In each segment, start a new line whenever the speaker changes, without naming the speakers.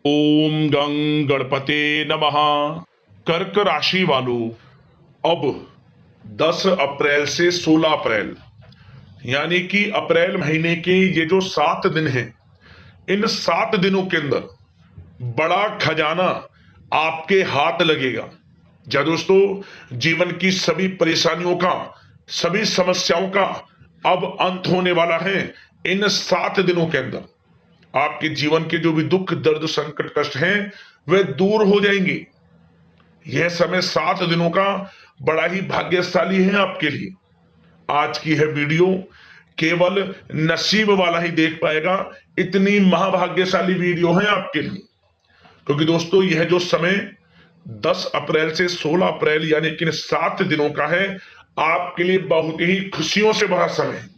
ओम गं गणपते नमः। कर्क राशि वालों, अब 10 अप्रैल से 16 अप्रैल यानी कि अप्रैल महीने के ये जो 7 दिन हैं, इन 7 दिनों के अंदर बड़ा खजाना आपके हाथ लगेगा। क्या दोस्तों, जीवन की सभी परेशानियों का, सभी समस्याओं का अब अंत होने वाला है। इन 7 दिनों के अंदर आपके जीवन के जो भी दुख दर्द संकट कष्ट हैं वे दूर हो जाएंगे। यह समय 7 दिनों का बड़ा ही भाग्यशाली है आपके लिए। आज की है वीडियो केवल नसीब वाला ही देख पाएगा, इतनी महाभाग्यशाली वीडियो है आपके लिए। क्योंकि दोस्तों, यह जो समय 10 अप्रैल से 16 अप्रैल यानी कि 7 दिनों का है, आपके लिए बहुत ही खुशियों से भरा समय है।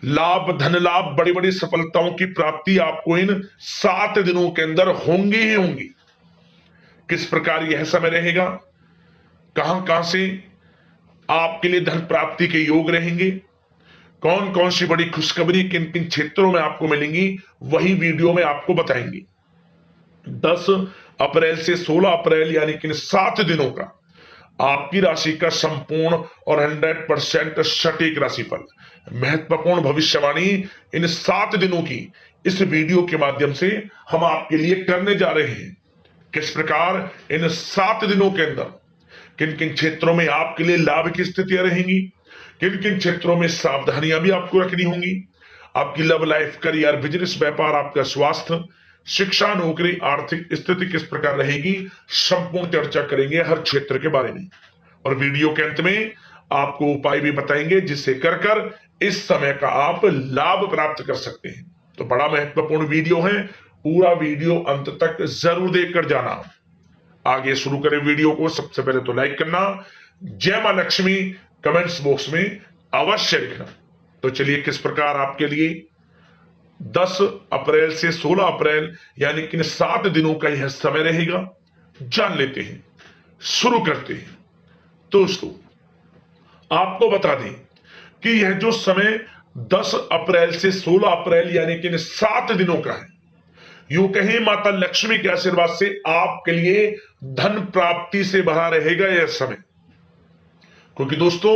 लाभ, धन लाभ, बड़ी बड़ी सफलताओं की प्राप्ति आपको इन 7 दिनों के अंदर होंगी ही होंगी। किस प्रकार यह समय रहेगा, कहां कहां से आपके लिए धन प्राप्ति के योग रहेंगे, कौन कौन सी बड़ी खुशखबरी किन किन क्षेत्रों में आपको मिलेंगी, वही वीडियो में आपको बताएंगे। 10 अप्रैल से 16 अप्रैल यानी कि 7 दिनों का आपकी राशि का संपूर्ण और 100% सटीक राशिफल, महत्वपूर्ण भविष्यवाणी इन 7 दिनों की इस वीडियो के माध्यम से हम आपके लिए करने जा रहे हैं। किस प्रकार इन 7 दिनों के अंदर किन किन क्षेत्रों में आपके लिए लाभ की स्थितियां रहेंगी, किन किन क्षेत्रों में सावधानियां भी आपको रखनी होंगी, आपकी लव लाइफ, करियर, बिजनेस, व्यापार, आपका स्वास्थ्य, शिक्षा, नौकरी, आर्थिक स्थिति किस प्रकार रहेगी, संपूर्ण चर्चा करेंगे हर क्षेत्र के बारे में। और वीडियो के अंत में आपको उपाय भी बताएंगे जिससे कर कर इस समय का आप लाभ प्राप्त कर सकते हैं। तो बड़ा महत्वपूर्ण वीडियो है, पूरा वीडियो अंत तक जरूर देखकर जाना। आगे शुरू करें वीडियो को। सबसे पहले तो लाइक करना, जय मां लक्ष्मी कमेंट्स बॉक्स में अवश्य लिखना। तो चलिए, किस प्रकार आपके लिए 10 अप्रैल से 16 अप्रैल यानी कि 7 दिनों का यह समय रहेगा, जान लेते हैं, शुरू करते हैं। दोस्तों, आपको बता दें कि यह जो समय 10 अप्रैल से 16 अप्रैल यानी कि 7 दिनों का है, यूं कहें माता लक्ष्मी के आशीर्वाद से आपके लिए धन प्राप्ति से भरा रहेगा यह समय। क्योंकि दोस्तों,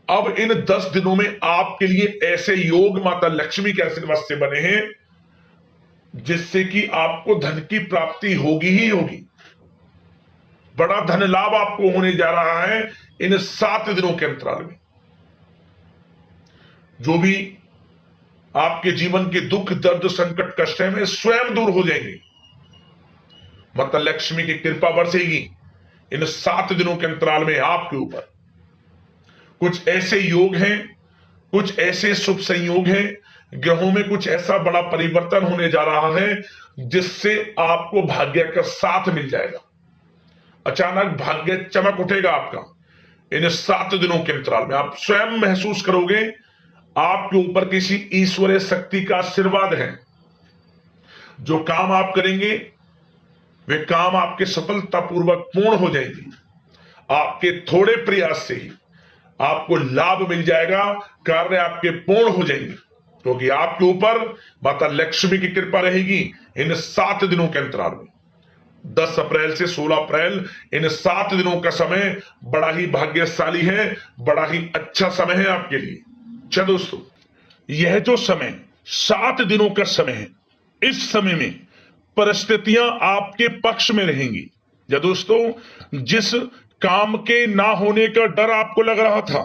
अब इन 10 दिनों में आपके लिए ऐसे योग माता लक्ष्मी के आशीर्वाद से बने हैं जिससे कि आपको धन की प्राप्ति होगी ही होगी। बड़ा धन लाभ आपको होने जा रहा है इन 7 दिनों के अंतराल में। जो भी आपके जीवन के दुख दर्द संकट कष्ट है, वे स्वयं दूर हो जाएंगे। माता लक्ष्मी की कृपा बरसेगी इन 7 दिनों के अंतराल में आपके ऊपर। कुछ ऐसे योग हैं, कुछ ऐसे शुभ संयोग हैं, ग्रहों में कुछ ऐसा बड़ा परिवर्तन होने जा रहा है जिससे आपको भाग्य का साथ मिल जाएगा। अचानक भाग्य चमक उठेगा आपका। इन 7 दिनों के अंतराल में आप स्वयं महसूस करोगे आपके ऊपर किसी ईश्वरीय शक्ति का आशीर्वाद है। जो काम आप करेंगे वे काम आपके सफलतापूर्वक पूर्ण हो जाएंगे। आपके थोड़े प्रयास से ही आपको लाभ मिल जाएगा, कार्य आपके पूर्ण हो जाएंगे, क्योंकि आपके ऊपर माता लक्ष्मी की कृपा रहेगी इन 7 दिनों के अंतराल में। 10 अप्रैल से 16 अप्रैल इन 7 दिनों का समय बड़ा ही भाग्यशाली है, बड़ा ही अच्छा समय है आपके लिए। चलो दोस्तों, यह जो समय 7 दिनों का समय है, इस समय में परिस्थितियां आपके पक्ष में रहेंगी। या दोस्तों, जिस काम के ना होने का डर आपको लग रहा था,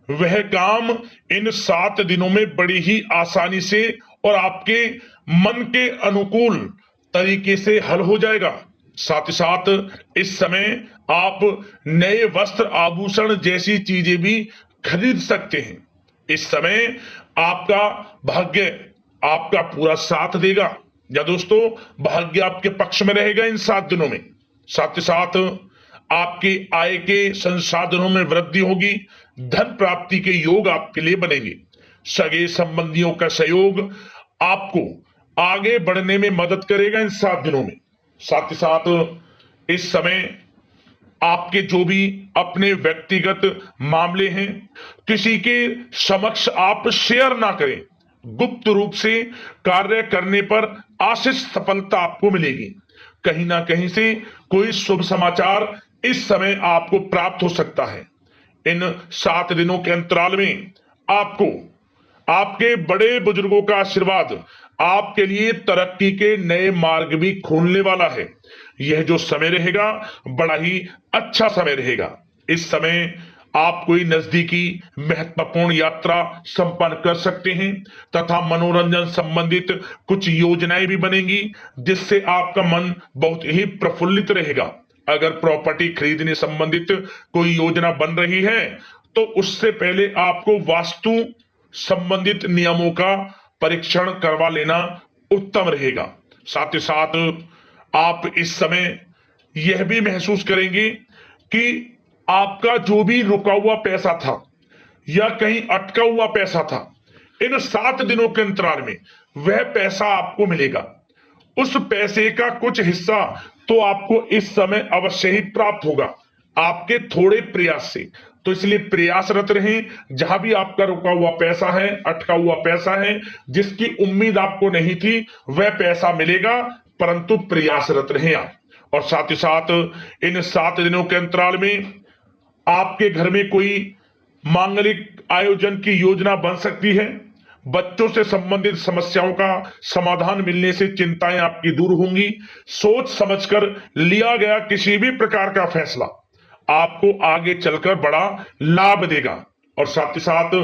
वह काम इन 7 दिनों में बड़ी ही आसानी से और आपके मन के अनुकूल तरीके से हल हो जाएगा। साथ ही साथ इस समय आप नए वस्त्र, आभूषण जैसी चीजें भी खरीद सकते हैं। इस समय आपका भाग्य आपका पूरा साथ देगा। या दोस्तों, भाग्य आपके पक्ष में रहेगा इन 7 दिनों में। साथ ही साथ आपकी आय के संसाधनों में वृद्धि होगी, धन प्राप्ति के योग आपके लिए बनेंगे। सगे संबंधियों का सहयोग आपको आगे बढ़ने में मदद करेगा इन 7 दिनों में। साथ ही साथ इस समय आपके जो भी अपने व्यक्तिगत मामले हैं, किसी के समक्ष आप शेयर ना करें, गुप्त रूप से कार्य करने पर आशीष सफलता आपको मिलेगी। कहीं ना कहीं से कोई शुभ समाचार इस समय आपको प्राप्त हो सकता है। इन 7 दिनों के अंतराल में आपको आपके बड़े बुजुर्गों का आशीर्वाद आपके लिए तरक्की के नए मार्ग भी खोलने वाला है। यह जो समय रहेगा बड़ा ही अच्छा समय रहेगा। इस समय आप कोई नजदीकी महत्वपूर्ण यात्रा संपन्न कर सकते हैं तथा मनोरंजन संबंधित कुछ योजनाएं भी बनेंगी, जिससे आपका मन बहुत ही प्रफुल्लित रहेगा। अगर प्रॉपर्टी खरीदने संबंधित कोई योजना बन रही है तो उससे पहले आपको वास्तु संबंधित नियमों का परीक्षण करवा लेना उत्तम रहेगा। साथ ही साथ आप इस समय यह भी महसूस करेंगे कि आपका जो भी रुका हुआ पैसा था या कहीं अटका हुआ पैसा था, इन 7 दिनों के अंतराल में वह पैसा आपको मिलेगा। उस पैसे का कुछ हिस्सा तो आपको इस समय अवश्य ही प्राप्त होगा, आपके थोड़े प्रयास से। तो इसलिए प्रयासरत रहें। जहां भी आपका रुका हुआ पैसा है, अटका हुआ पैसा है, जिसकी उम्मीद आपको नहीं थी, वह पैसा मिलेगा, परंतु प्रयासरत रहें आप। और साथ ही साथ इन 7 दिनों के अंतराल में आपके घर में कोई मांगलिक आयोजन की योजना बन सकती है। बच्चों से संबंधित समस्याओं का समाधान मिलने से चिंताएं आपकी दूर होंगी। सोच समझकर लिया गया किसी भी प्रकार का फैसला आपको आगे चलकर बड़ा लाभ देगा। और साथ ही साथ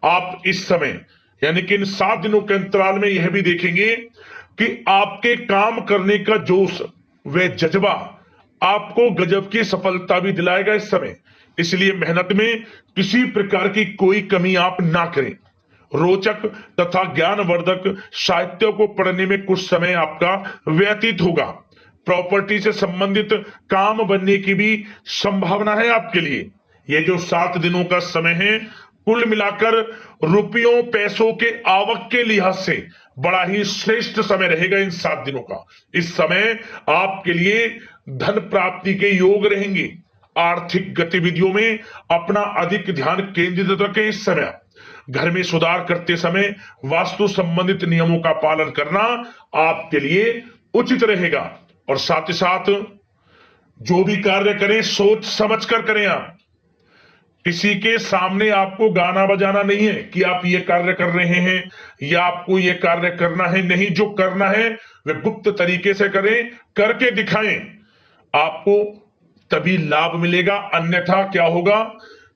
आप इस समय यानी कि इन 7 दिनों के अंतराल में यह भी देखेंगे कि आपके काम करने का जोश व जज्बा आपको गजब की सफलता भी दिलाएगा इस समय। इसलिए मेहनत में किसी प्रकार की कोई कमी आप ना करें। रोचक तथा ज्ञानवर्धक साहित्य को पढ़ने में कुछ समय आपका व्यतीत होगा। प्रॉपर्टी से संबंधित काम बनने की भी संभावना है आपके लिए। ये जो 7 दिनों का समय है, कुल मिलाकर रुपयों पैसों के आवक के लिहाज से बड़ा ही श्रेष्ठ समय रहेगा इन 7 दिनों का। इस समय आपके लिए धन प्राप्ति के योग रहेंगे। आर्थिक गतिविधियों में अपना अधिक ध्यान केंद्रित रखें। इस समय घर में सुधार करते समय वास्तु संबंधित नियमों का पालन करना आपके लिए उचित रहेगा। और साथ ही साथ जो भी कार्य करें सोच समझ कर करें। आप किसी के सामने आपको गाना बजाना नहीं है कि आप ये कार्य कर रहे हैं या आपको ये कार्य करना है। नहीं, जो करना है वह गुप्त तरीके से करें, करके दिखाएं। आपको तभी लाभ मिलेगा, अन्यथा क्या होगा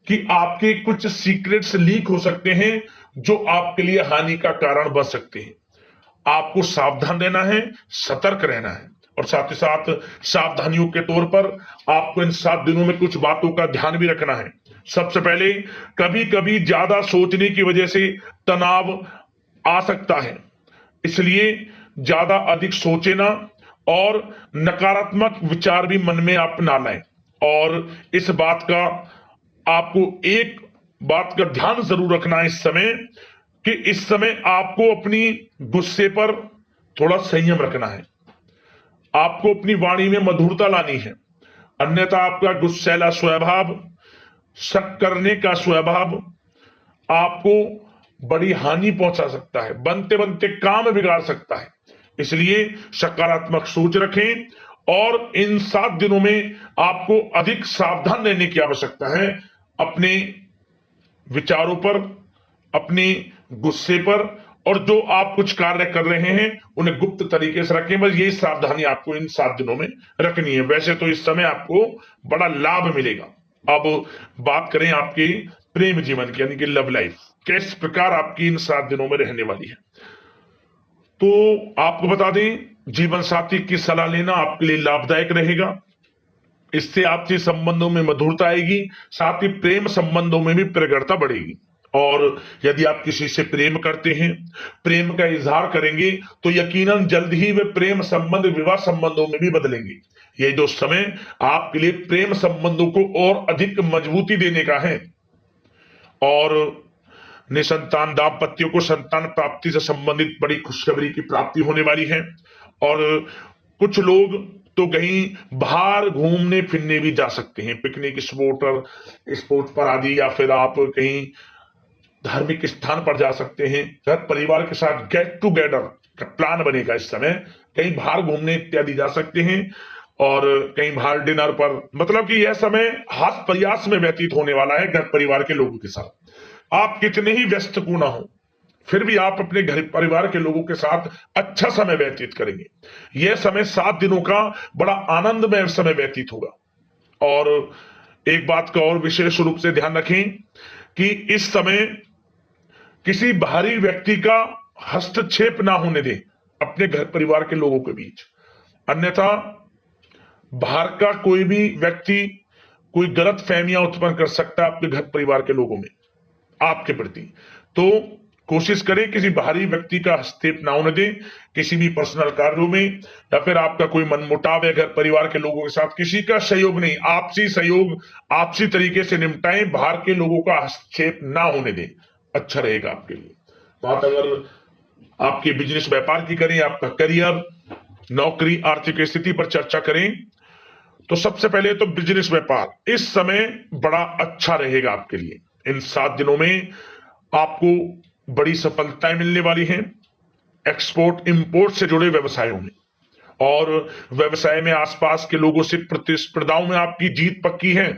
कि आपके कुछ सीक्रेट्स लीक हो सकते हैं जो आपके लिए हानि का कारण बन सकते हैं। आपको सावधान रहना है, सतर्क रहना है। और साथ ही साथ सावधानियों के तौर पर आपको इन 7 दिनों में कुछ बातों का ध्यान भी रखना है। सबसे पहले, कभी कभी ज्यादा सोचने की वजह से तनाव आ सकता है, इसलिए ज्यादा अधिक सोचे ना और नकारात्मक विचार भी मन में आप ना लाएं। और इस बात का आपको एक बात का ध्यान जरूर रखना है इस समय कि इस समय आपको अपनी गुस्से पर थोड़ा संयम रखना है। आपको अपनी वाणी में मधुरता लानी है, अन्यथा आपका गुस्सैला स्वभाव, शक करने का स्वभाव आपको बड़ी हानि पहुंचा सकता है, बनते बनते काम बिगाड़ सकता है। इसलिए सकारात्मक सोच रखें और इन 7 दिनों में आपको अधिक सावधान रहने की आवश्यकता है। अपने विचारों पर, अपने गुस्से पर, और जो आप कुछ कार्य कर रहे हैं उन्हें गुप्त तरीके से रखें। बस यही सावधानी आपको इन 7 दिनों में रखनी है। वैसे तो इस समय आपको बड़ा लाभ मिलेगा। अब बात करें आपके प्रेम जीवन की, यानी कि लव लाइफ किस प्रकार आपकी इन 7 दिनों में रहने वाली है। तो आपको बता दें, जीवन साथी की सलाह लेना आपके लिए लाभदायक रहेगा। इससे आपसी संबंधों में मधुरता आएगी, साथ ही प्रेम संबंधों में भी प्रगाढ़ता बढ़ेगी। और यदि आप किसी से प्रेम करते हैं, प्रेम का इजहार करेंगे, तो यकीनन जल्द ही वे प्रेम संबंध विवाह संबंधों में भी बदलेंगे। ये जो समय आपके लिए प्रेम संबंधों को और अधिक मजबूती देने का है। और निसंतान दाम्पत्यों को संतान प्राप्ति से संबंधित बड़ी खुशखबरी की प्राप्ति होने वाली है। और कुछ लोग तो कहीं बाहर घूमने फिरने भी जा सकते हैं, पिकनिक स्पॉट पर आदि, या फिर आप कहीं धार्मिक स्थान पर जा सकते हैं, घर परिवार के साथ गेट टुगेदर का प्लान बनेगा इस समय, कहीं बाहर घूमने इत्यादि जा सकते हैं और कहीं बाहर डिनर पर, मतलब कि यह समय हास प्रयास में व्यतीत होने वाला है घर परिवार के लोगों के साथ। आप कितने ही व्यस्त क्यों ना हो, फिर भी आप अपने घर परिवार के लोगों के साथ अच्छा समय व्यतीत करेंगे। यह समय 7 दिनों का बड़ा आनंदमय समय व्यतीत होगा। और एक बात का और विशेष रूप से ध्यान रखें कि इस समय किसी बाहरी व्यक्ति का हस्तक्षेप ना होने दें अपने घर परिवार के लोगों के बीच, अन्यथा बाहर का कोई भी व्यक्ति कोई गलत फहमियां उत्पन्न कर सकता है आपके घर परिवार के लोगों में आपके प्रति। तो कोशिश करें किसी बाहरी व्यक्ति का हस्तक्षेप ना होने दें किसी भी पर्सनल कार्यों में, या फिर आपका कोई मनमुटाव है घर परिवार के लोगों के साथ, किसी का सहयोग नहीं, आपसी सहयोग आपसी तरीके से निपटाएं, बाहर के लोगों का हस्तक्षेप ना होने दें, अच्छा रहेगा आपके लिए। बात अगर आपके बिजनेस व्यापार की करें, आपका करियर, नौकरी, आर्थिक स्थिति पर चर्चा करें, तो सबसे पहले तो बिजनेस व्यापार इस समय बड़ा अच्छा रहेगा आपके लिए। इन 7 दिनों में आपको बड़ी सफलताएं मिलने वाली हैं एक्सपोर्ट इंपोर्ट से जुड़े व्यवसायों में, और व्यवसाय में आसपास के लोगों से प्रतिस्पर्धाओं में आपकी जीत पक्की है,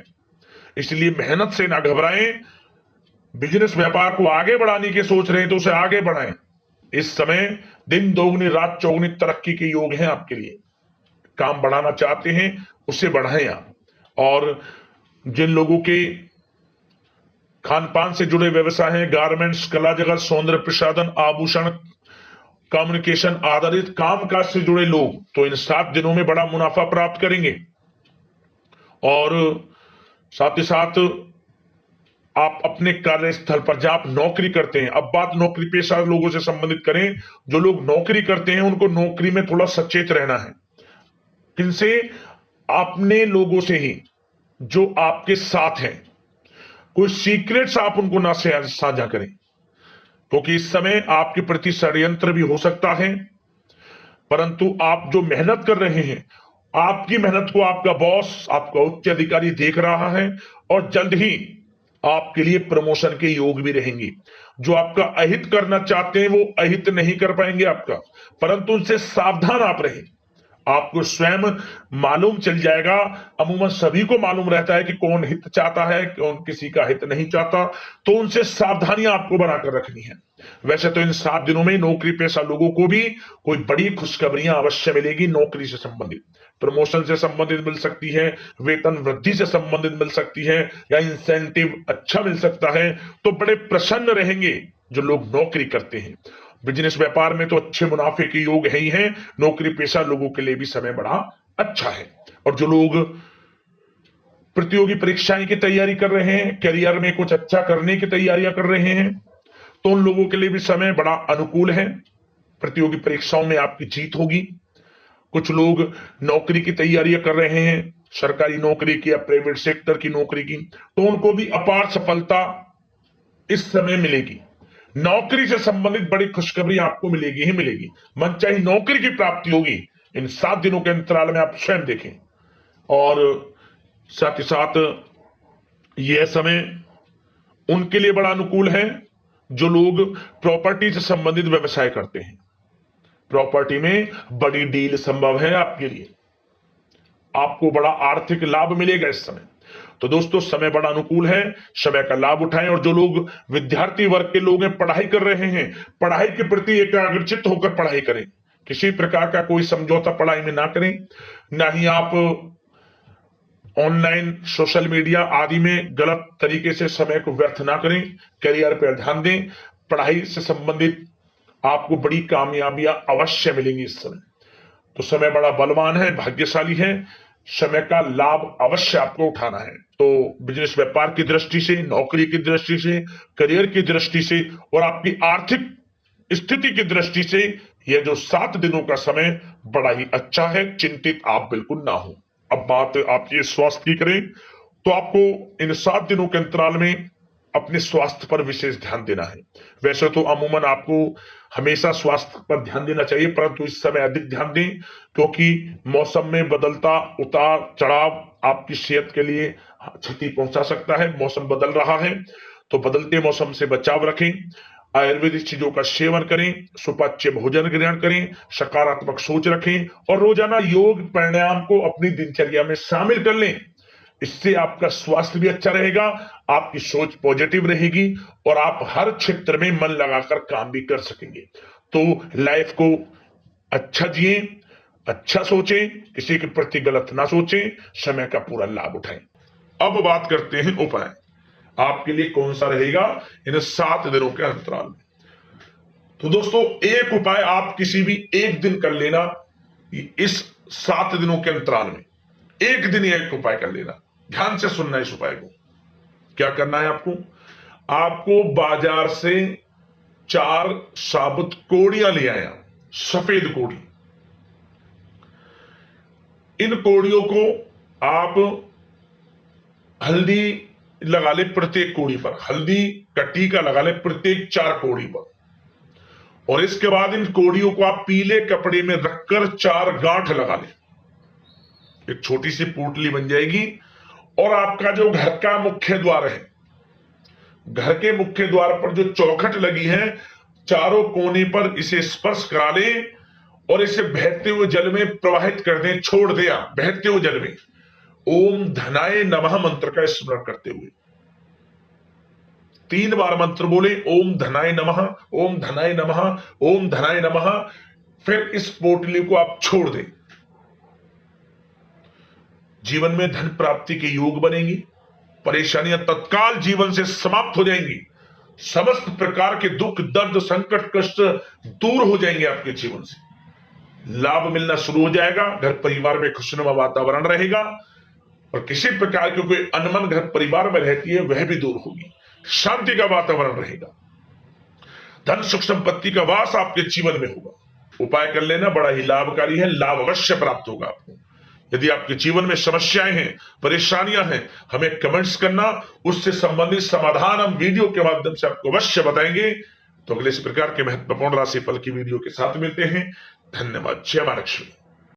इसलिए मेहनत से ना घबराएं। बिजनेस व्यापार को आगे बढ़ाने की सोच रहे हैं तो उसे आगे बढ़ाएं। इस समय दिन दोगुनी रात चौगुनी तरक्की के योग हैं आपके लिए। काम बढ़ाना चाहते हैं उसे बढ़ाएं आप। और जिन लोगों के खान पान से जुड़े व्यवसाय हैं, गारमेंट्स, कला जगत, सौंदर्य प्रसाधन, आभूषण, कम्युनिकेशन आधारित कामकाज से जुड़े लोग, तो इन 7 दिनों में बड़ा मुनाफा प्राप्त करेंगे। और साथ ही साथ आप अपने कार्यस्थल पर जहां आप नौकरी करते हैं, अब बात नौकरी पेशा लोगों से संबंधित करें, जो लोग नौकरी करते हैं उनको नौकरी में थोड़ा सचेत रहना है। किनसे? अपने लोगों से ही जो आपके साथ हैं। कोई सीक्रेट्स आप उनको ना साझा करें, क्योंकि इस समय आपके प्रति षड्यंत्र भी हो सकता है। परंतु आप जो मेहनत कर रहे हैं, आपकी मेहनत को आपका बॉस, आपका उच्च अधिकारी देख रहा है, और जल्द ही आपके लिए प्रमोशन के योग भी रहेंगे। जो आपका अहित करना चाहते हैं वो अहित नहीं कर पाएंगे आपका, परंतु उनसे सावधान आप रहें। आपको स्वयं मालूम चल जाएगा, अमूमन सभी को मालूम रहता है कि कौन हित चाहता है, कौन किसी का हित नहीं चाहता, तो उनसे सावधानियां आपको बनाकर रखनी है। वैसे तो इन 7 दिनों में नौकरी पेशा लोगों को भी कोई बड़ी खुशखबरियां अवश्य मिलेगी। नौकरी से संबंधित, प्रमोशन से संबंधित मिल सकती है, वेतन वृद्धि से संबंधित मिल सकती है, या इंसेंटिव अच्छा मिल सकता है, तो बड़े प्रसन्न रहेंगे जो लोग नौकरी करते हैं। बिजनेस व्यापार में तो अच्छे मुनाफे के योग है ही हैं, नौकरी पेशा लोगों के लिए भी समय बड़ा अच्छा है। और जो लोग प्रतियोगी परीक्षाएं की तैयारी कर रहे हैं, करियर में कुछ अच्छा करने की तैयारियां कर रहे हैं, तो उन लोगों के लिए भी समय बड़ा अनुकूल है। प्रतियोगी परीक्षाओं में आपकी जीत होगी। कुछ लोग नौकरी की तैयारियां कर रहे हैं, सरकारी नौकरी की या प्राइवेट सेक्टर की नौकरी की, तो उनको भी अपार सफलता इस समय मिलेगी। नौकरी से संबंधित बड़ी खुशखबरी आपको मिलेगी ही मिलेगी। मनचाही नौकरी की प्राप्ति होगी इन 7 दिनों के अंतराल में, आप स्वयं देखें। और साथ ही साथ यह समय उनके लिए बड़ा अनुकूल है जो लोग प्रॉपर्टी से संबंधित व्यवसाय करते हैं। प्रॉपर्टी में बड़ी डील संभव है आपके लिए, आपको बड़ा आर्थिक लाभ मिलेगा इस समय। तो दोस्तों, समय बड़ा अनुकूल है, समय का लाभ उठाएं। और जो लोग विद्यार्थी वर्ग के लोग हैं, पढ़ाई कर रहे हैं, पढ़ाई के प्रति एकाग्रचित्त होकर पढ़ाई करें। किसी प्रकार का कोई समझौता पढ़ाई में ना करें, ना ही आप ऑनलाइन सोशल मीडिया आदि में गलत तरीके से समय को व्यर्थ ना करें। करियर पर ध्यान दें। पढ़ाई से संबंधित आपको बड़ी कामयाबियां अवश्य मिलेंगी इस समय। तो समय बड़ा बलवान है, भाग्यशाली है, समय का लाभ अवश्य आपको उठाना है। तो बिजनेस व्यापार की दृष्टि से, नौकरी की दृष्टि से, करियर की दृष्टि से और आपकी आर्थिक स्थिति की दृष्टि से यह जो 7 दिनों का समय बड़ा ही अच्छा है। चिंतित आप बिल्कुल ना हो। अब बात आपकी स्वास्थ्य की करें, तो आपको इन 7 दिनों के अंतराल में अपने स्वास्थ्य पर विशेष ध्यान देना है। वैसे तो अमूमन आपको हमेशा स्वास्थ्य पर ध्यान देना चाहिए, परंतु इस समय अधिक ध्यान दें, क्योंकि मौसम में बदलता उतार चढ़ाव आपकी सेहत के लिए क्षति पहुंचा सकता है। मौसम बदल रहा है, तो बदलते मौसम से बचाव रखें, आयुर्वेदिक चीजों का सेवन करें, सुपाच्य भोजन ग्रहण करें, सकारात्मक सोच रखें और रोजाना योग प्राणायाम को अपनी दिनचर्या में शामिल कर लें। इससे आपका स्वास्थ्य भी अच्छा रहेगा, आपकी सोच पॉजिटिव रहेगी और आप हर क्षेत्र में मन लगाकर काम भी कर सकेंगे। तो लाइफ को अच्छा जिए, अच्छा सोचें, किसी के प्रति गलत ना सोचें, समय का पूरा लाभ उठाएं। अब बात करते हैं उपाय आपके लिए कौन सा रहेगा इन 7 दिनों के अंतराल में। तो दोस्तों, एक उपाय आप किसी भी एक दिन कर लेना। इस 7 दिनों के अंतराल में एक दिन एक उपाय कर लेना। ध्यान से सुनना इस उपाय को। क्या करना है आपको बाजार से 4 साबुत कोड़ियां ले आया, सफेद कोड़ी। इन कोड़ियों को आप हल्दी लगा ले प्रत्येक कोड़ी पर, हल्दी का टीका लगा ले प्रत्येक 4 कोड़ी पर। और इसके बाद इन कोड़ियों को आप पीले कपड़े में रखकर 4 गांठ लगा ले। एक छोटी सी पोटली बन जाएगी और आपका जो घर का मुख्य द्वार है, घर के मुख्य द्वार पर जो चौखट लगी है, चारों कोने पर इसे स्पर्श करा ले और इसे बहते हुए जल में प्रवाहित कर दें, छोड़ दिया बहते हुए जल में। ओम धनाय नमः मंत्र का स्मरण करते हुए 3 बार मंत्र बोले, ओम धनाय नमः, ओम धनाय नमः, ओम धनाय नमः। फिर इस पोटली को आप छोड़ दें। जीवन में धन प्राप्ति के योग बनेंगी, परेशानियां तत्काल जीवन से समाप्त हो जाएंगी, समस्त प्रकार के दुख दर्द संकट कष्ट दूर हो जाएंगे आपके जीवन से, लाभ मिलना शुरू हो जाएगा, घर परिवार में खुशनुमा वातावरण रहेगा और किसी प्रकार की कोई अनमन घर परिवार में रहती है वह भी दूर होगी, शांति का वातावरण रहेगा, धन सुख संपत्ति का वास आपके जीवन में होगा। उपाय कर लेना, बड़ा ही लाभकारी है, लाभ अवश्य प्राप्त होगा आपको। यदि आपके जीवन में समस्याएं हैं, परेशानियां हैं, हमें कमेंट्स करना, उससे संबंधित समाधान हम वीडियो के माध्यम से आपको अवश्य बताएंगे। तो अगले इस प्रकार के महत्वपूर्ण राशिफल की वीडियो के साथ मिलते हैं। धन्यवाद। जय मां लक्ष्मी।